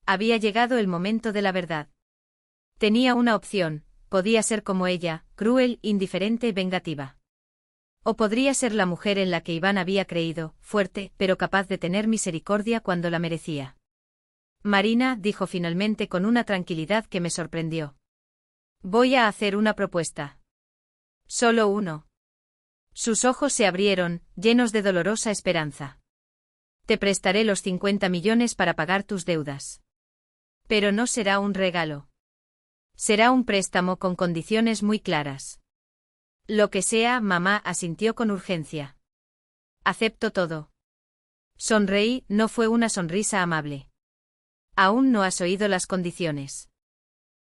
Había llegado el momento de la verdad. Tenía una opción, podía ser como ella, cruel, indiferente y vengativa. O podría ser la mujer en la que Iván había creído, fuerte, pero capaz de tener misericordia cuando la merecía. Marina, dijo finalmente con una tranquilidad que me sorprendió. Voy a hacer una propuesta. Solo uno. Sus ojos se abrieron, llenos de dolorosa esperanza. Te prestaré los 50 millones para pagar tus deudas. Pero no será un regalo. Será un préstamo con condiciones muy claras. Lo que sea, mamá, asintió con urgencia. Acepto todo. Sonreí, no fue una sonrisa amable. Aún no has oído las condiciones.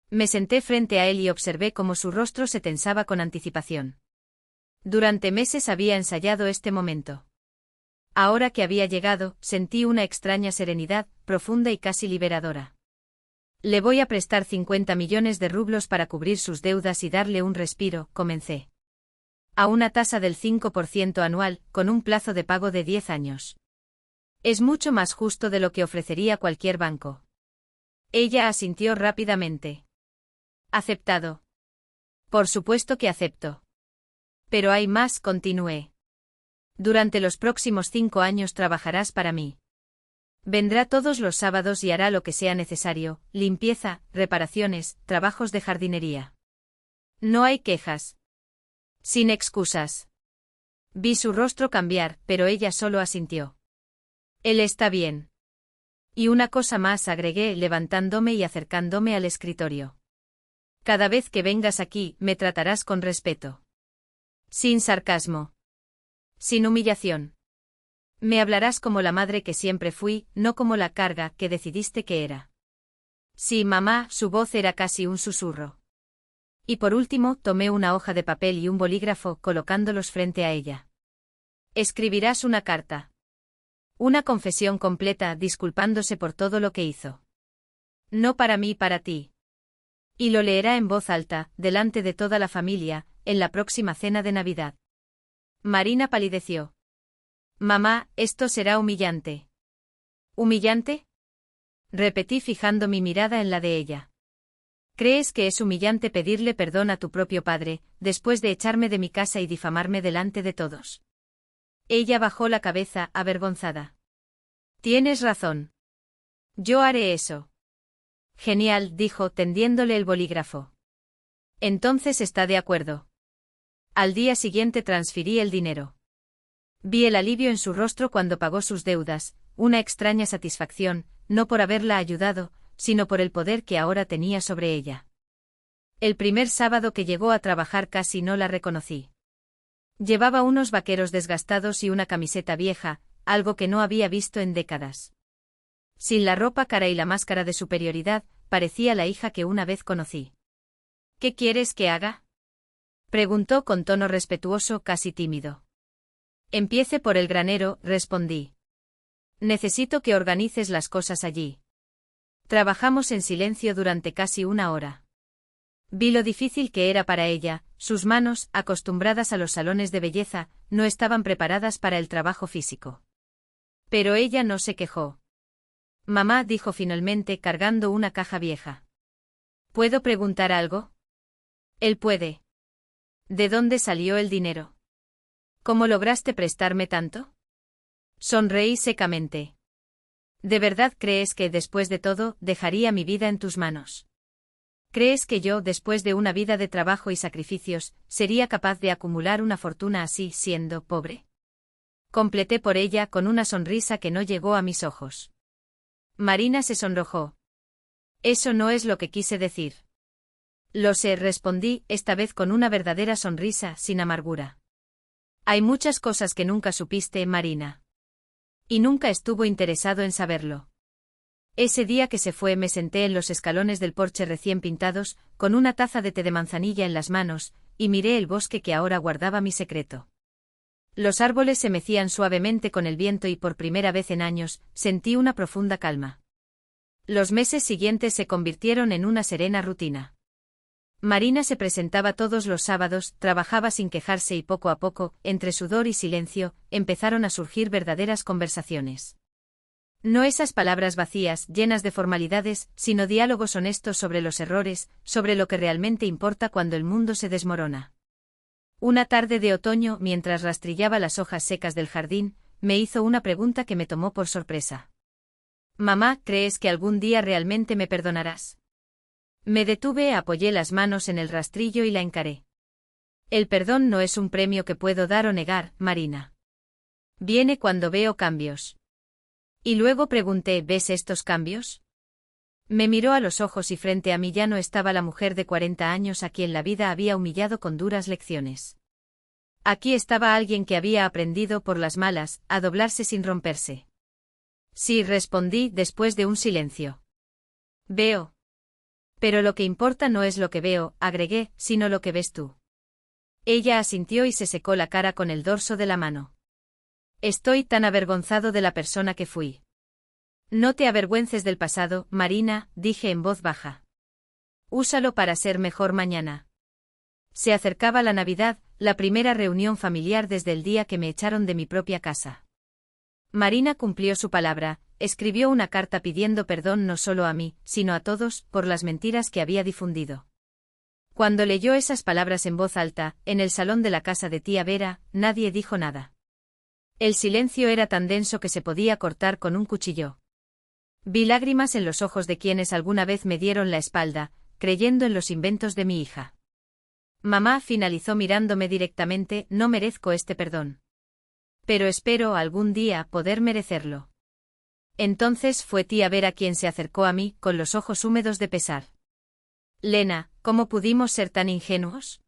Me senté frente a él y observé cómo su rostro se tensaba con anticipación. Durante meses había ensayado este momento. Ahora que había llegado, sentí una extraña serenidad, profunda y casi liberadora. Le voy a prestar 50 millones de rublos para cubrir sus deudas y darle un respiro, comencé. A una tasa del 5% anual, con un plazo de pago de 10 años. Es mucho más justo de lo que ofrecería cualquier banco. Ella asintió rápidamente. Aceptado. Por supuesto que acepto. Pero hay más, continué. Durante los próximos 5 años trabajarás para mí. Vendrá todos los sábados y hará lo que sea necesario, limpieza, reparaciones, trabajos de jardinería. No hay quejas. Sin excusas. Vi su rostro cambiar, pero ella solo asintió. Él está bien. Y una cosa más, agregué, levantándome y acercándome al escritorio. Cada vez que vengas aquí, me tratarás con respeto. Sin sarcasmo. Sin humillación. Me hablarás como la madre que siempre fui, no como la carga que decidiste que era. Sí, mamá, su voz era casi un susurro. Y por último, tomé una hoja de papel y un bolígrafo, colocándolos frente a ella. Escribirás una carta. Una confesión completa, disculpándose por todo lo que hizo. No para mí, para ti. Y lo leerá en voz alta, delante de toda la familia, en la próxima cena de Navidad. Marina palideció. Mamá, esto será humillante. ¿Humillante? Repetí fijando mi mirada en la de ella. ¿Crees que es humillante pedirle perdón a tu propio padre, después de echarme de mi casa y difamarme delante de todos? Ella bajó la cabeza, avergonzada. Tienes razón. Yo haré eso. Genial, dijo, tendiéndole el bolígrafo. Entonces está de acuerdo. Al día siguiente transferí el dinero. Vi el alivio en su rostro cuando pagó sus deudas, una extraña satisfacción, no por haberla ayudado, sino por el poder que ahora tenía sobre ella. El primer sábado que llegó a trabajar casi no la reconocí. Llevaba unos vaqueros desgastados y una camiseta vieja, algo que no había visto en décadas. Sin la ropa cara y la máscara de superioridad, parecía la hija que una vez conocí. ¿Qué quieres que haga? Preguntó con tono respetuoso, casi tímido. Empiece por el granero, respondí. Necesito que organices las cosas allí. Trabajamos en silencio durante casi una hora. Vi lo difícil que era para ella, sus manos, acostumbradas a los salones de belleza, no estaban preparadas para el trabajo físico. Pero ella no se quejó. Mamá, dijo finalmente, cargando una caja vieja. ¿Puedo preguntar algo? Él puede. ¿De dónde salió el dinero? ¿Cómo lograste prestarme tanto? Sonreí secamente. ¿De verdad crees que, después de todo, dejaría mi vida en tus manos? ¿Crees que yo, después de una vida de trabajo y sacrificios, sería capaz de acumular una fortuna así, siendo pobre? Completé por ella con una sonrisa que no llegó a mis ojos. Marina se sonrojó. Eso no es lo que quise decir. Lo sé, respondí, esta vez con una verdadera sonrisa, sin amargura. Hay muchas cosas que nunca supiste, Marina. Y nunca estuvo interesado en saberlo. Ese día que se fue me senté en los escalones del porche recién pintados, con una taza de té de manzanilla en las manos, y miré el bosque que ahora guardaba mi secreto. Los árboles se mecían suavemente con el viento y por primera vez en años, sentí una profunda calma. Los meses siguientes se convirtieron en una serena rutina. Marina se presentaba todos los sábados, trabajaba sin quejarse y poco a poco, entre sudor y silencio, empezaron a surgir verdaderas conversaciones. No esas palabras vacías, llenas de formalidades, sino diálogos honestos sobre los errores, sobre lo que realmente importa cuando el mundo se desmorona. Una tarde de otoño, mientras rastrillaba las hojas secas del jardín, me hizo una pregunta que me tomó por sorpresa. Mamá, ¿crees que algún día realmente me perdonarás? Me detuve, apoyé las manos en el rastrillo y la encaré. El perdón no es un premio que puedo dar o negar, Marina. Viene cuando veo cambios. Y luego pregunté, ¿ves estos cambios? Me miró a los ojos y frente a mí ya no estaba la mujer de 40 años a quien la vida había humillado con duras lecciones. Aquí estaba alguien que había aprendido por las malas, a doblarse sin romperse. Sí, respondí después de un silencio. Veo. Pero lo que importa no es lo que veo, agregué, sino lo que ves tú. Ella asintió y se secó la cara con el dorso de la mano. Estoy tan avergonzado de la persona que fui. No te avergüences del pasado, Marina, dije en voz baja. Úsalo para ser mejor mañana. Se acercaba la Navidad, la primera reunión familiar desde el día que me echaron de mi propia casa. Marina cumplió su palabra, escribió una carta pidiendo perdón no solo a mí, sino a todos, por las mentiras que había difundido. Cuando leyó esas palabras en voz alta, en el salón de la casa de tía Vera, nadie dijo nada. El silencio era tan denso que se podía cortar con un cuchillo. Vi lágrimas en los ojos de quienes alguna vez me dieron la espalda, creyendo en los inventos de mi hija. Mamá finalizó mirándome directamente, no merezco este perdón. Pero espero algún día poder merecerlo. Entonces fue tía Vera quien se acercó a mí, con los ojos húmedos de pesar. Lena, ¿cómo pudimos ser tan ingenuos?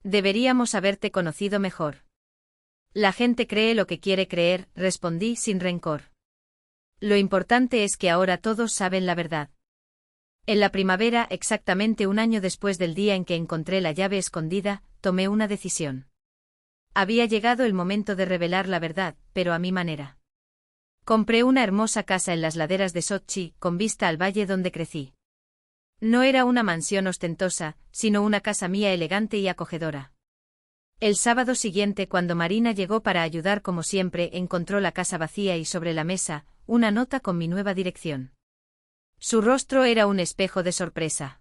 Deberíamos haberte conocido mejor. La gente cree lo que quiere creer, respondí sin rencor. Lo importante es que ahora todos saben la verdad. En la primavera, exactamente un año después del día en que encontré la llave escondida, tomé una decisión. Había llegado el momento de revelar la verdad, pero a mi manera. Compré una hermosa casa en las laderas de Sochi, con vista al valle donde crecí. No era una mansión ostentosa, sino una casa mía elegante y acogedora. El sábado siguiente, cuando Marina llegó para ayudar como siempre, encontró la casa vacía y sobre la mesa, una nota con mi nueva dirección. Su rostro era un espejo de sorpresa.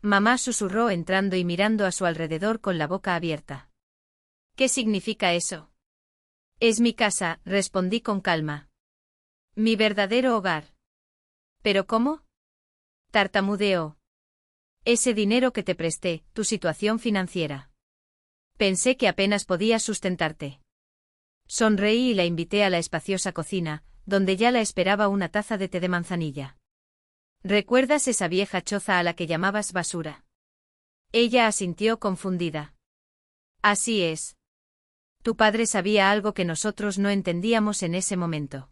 Mamá susurró entrando y mirando a su alrededor con la boca abierta. ¿Qué significa eso? Es mi casa, respondí con calma. Mi verdadero hogar. ¿Pero cómo? Tartamudeó. Ese dinero que te presté, tu situación financiera. Pensé que apenas podías sustentarte. Sonreí y la invité a la espaciosa cocina, donde ya la esperaba una taza de té de manzanilla. ¿Recuerdas esa vieja choza a la que llamabas basura? Ella asintió confundida. Así es. Tu padre sabía algo que nosotros no entendíamos en ese momento.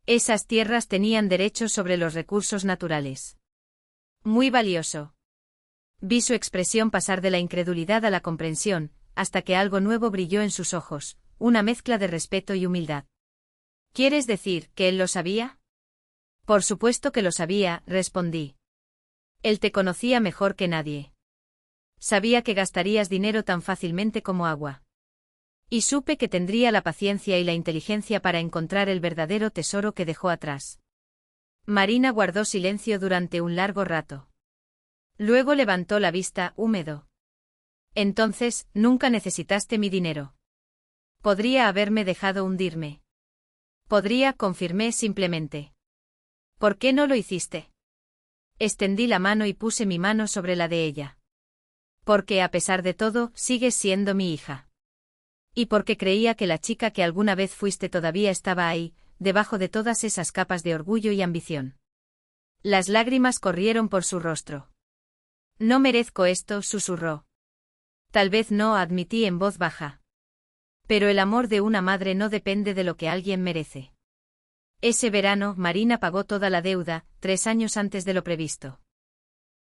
Esas tierras tenían derechos sobre los recursos naturales. Muy valioso. Vi su expresión pasar de la incredulidad a la comprensión, hasta que algo nuevo brilló en sus ojos, una mezcla de respeto y humildad. ¿Quieres decir que él lo sabía? Por supuesto que lo sabía, respondí. Él te conocía mejor que nadie. Sabía que gastarías dinero tan fácilmente como agua. Y supe que tendría la paciencia y la inteligencia para encontrar el verdadero tesoro que dejó atrás. Marina guardó silencio durante un largo rato. Luego levantó la vista, húmedo. Entonces, nunca necesitaste mi dinero. Podría haberme dejado hundirme. Podría, confirmé simplemente. ¿Por qué no lo hiciste? Extendí la mano y puse mi mano sobre la de ella. Porque a pesar de todo, sigues siendo mi hija. Y porque creía que la chica que alguna vez fuiste todavía estaba ahí, debajo de todas esas capas de orgullo y ambición. Las lágrimas corrieron por su rostro. No merezco esto, susurró. Tal vez no, admití en voz baja. Pero el amor de una madre no depende de lo que alguien merece. Ese verano, Marina pagó toda la deuda, 3 años antes de lo previsto.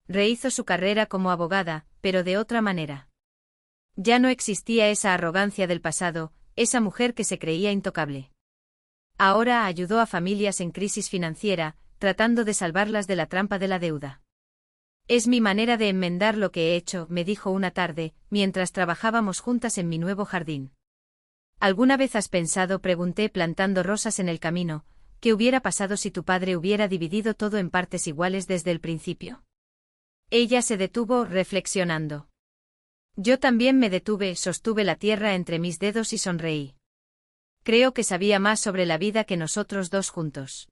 Rehizo su carrera como abogada, pero de otra manera. Ya no existía esa arrogancia del pasado, esa mujer que se creía intocable. Ahora ayudó a familias en crisis financiera, tratando de salvarlas de la trampa de la deuda. Es mi manera de enmendar lo que he hecho, me dijo una tarde, mientras trabajábamos juntas en mi nuevo jardín. ¿Alguna vez has pensado, pregunté plantando rosas en el camino, qué hubiera pasado si tu padre hubiera dividido todo en partes iguales desde el principio? Ella se detuvo, reflexionando. Yo también me detuve, sostuve la tierra entre mis dedos y sonreí. Creo que sabía más sobre la vida que nosotros dos juntos.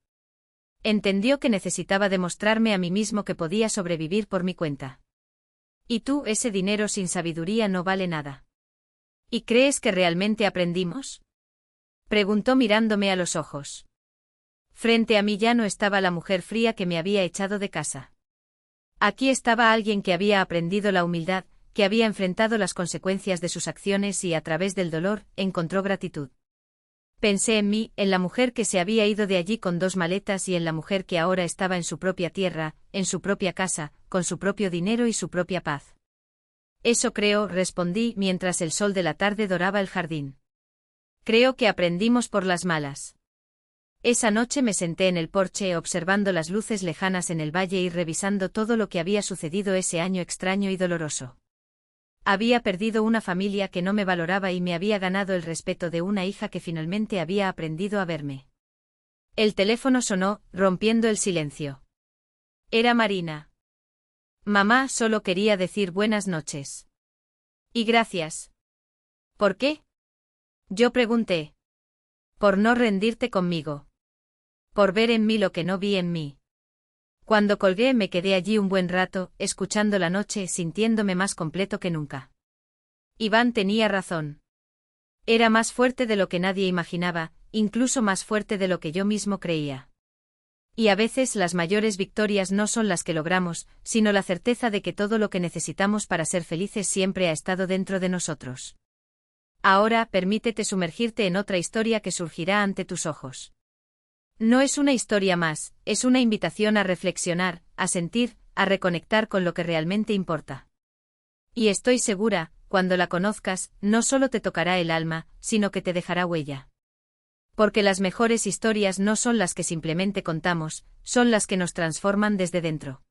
Entendió que necesitaba demostrarme a mí mismo que podía sobrevivir por mi cuenta. ¿Y tú, ese dinero sin sabiduría no vale nada? ¿Y crees que realmente aprendimos? Preguntó mirándome a los ojos. Frente a mí ya no estaba la mujer fría que me había echado de casa. Aquí estaba alguien que había aprendido la humildad, que había enfrentado las consecuencias de sus acciones y, a través del dolor, encontró gratitud. Pensé en mí, en la mujer que se había ido de allí con 2 maletas y en la mujer que ahora estaba en su propia tierra, en su propia casa, con su propio dinero y su propia paz. Eso creo, respondí, mientras el sol de la tarde doraba el jardín. Creo que aprendimos por las malas. Esa noche me senté en el porche observando las luces lejanas en el valle y revisando todo lo que había sucedido ese año extraño y doloroso. Había perdido una familia que no me valoraba y me había ganado el respeto de una hija que finalmente había aprendido a verme. El teléfono sonó, rompiendo el silencio. Era Marina. Mamá, solo quería decir buenas noches. Y gracias. ¿Por qué? Yo pregunté. Por no rendirte conmigo. Por ver en mí lo que no vi en mí. Cuando colgué me quedé allí un buen rato, escuchando la noche, sintiéndome más completo que nunca. Iván tenía razón. Era más fuerte de lo que nadie imaginaba, incluso más fuerte de lo que yo mismo creía. Y a veces las mayores victorias no son las que logramos, sino la certeza de que todo lo que necesitamos para ser felices siempre ha estado dentro de nosotros. Ahora, permítete sumergirte en otra historia que surgirá ante tus ojos. No es una historia más, es una invitación a reflexionar, a sentir, a reconectar con lo que realmente importa. Y estoy segura, cuando la conozcas, no solo te tocará el alma, sino que te dejará huella. Porque las mejores historias no son las que simplemente contamos, son las que nos transforman desde dentro.